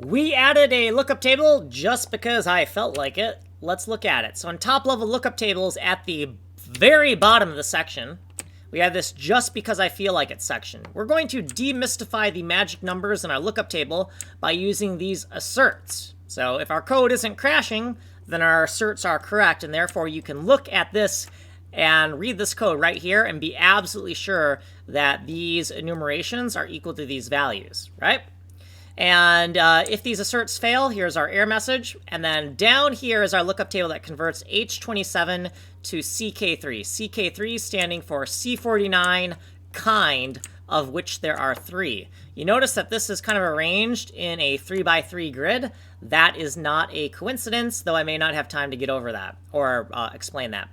We added a lookup table just because I felt like it. Let's look at it. So in top level lookup tables at the very bottom of the section, we have this just because I feel like it section. We're going to demystify the magic numbers in our lookup table by using these asserts. So if our code isn't crashing, then our asserts are correct, and therefore you can look at this and read this code right here and be absolutely sure that these enumerations are equal to these values, right? And if these asserts fail, here's our error message. And then down here is our lookup table that converts H27 to CK3. CK3 standing for C49 kind, of which there are 3. You notice that this is kind of arranged in a 3x3 grid. That is not a coincidence, though I may not have time to get over that or explain that.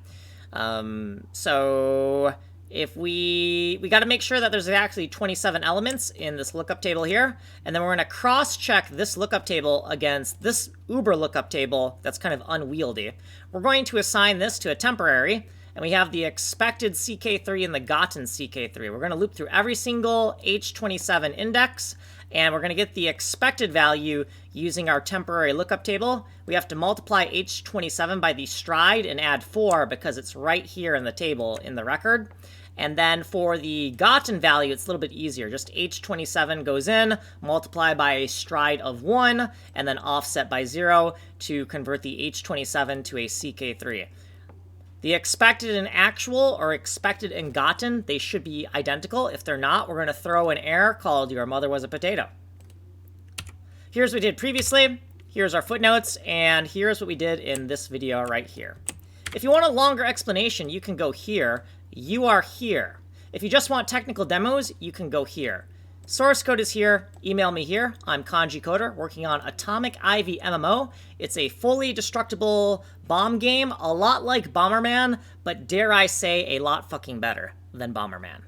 So if we got to make sure that there's actually 27 elements in this lookup table here, and then we're going to cross-check this lookup table against this uber lookup table that's kind of unwieldy. We're going to assign this to a temporary, and we have the expected CK3 and the gotten CK3. We're going to loop through every single H27 index, and we're going to get the expected value using our temporary lookup table. We have to multiply H27 by the stride and add 4 because it's right here in the table in the record. And then for the gotten value, it's a little bit easier. Just H27 goes in, multiply by a stride of 1, and then offset by 0 to convert the H27 to a CK3. The expected and actual, or expected and gotten, they should be identical. If they're not, we're going to throw an error called your mother was a potato. Here's what we did previously. Here's our footnotes, and here's what we did in this video right here. If you want a longer explanation, you can go here. You are here. If you just want technical demos, you can go here. Source code is here. Email me here. I'm Kanji Coder, working on Atomic Ivy MMO. It's a fully destructible bomb game, a lot like Bomberman, but dare I say, a lot fucking better than Bomberman.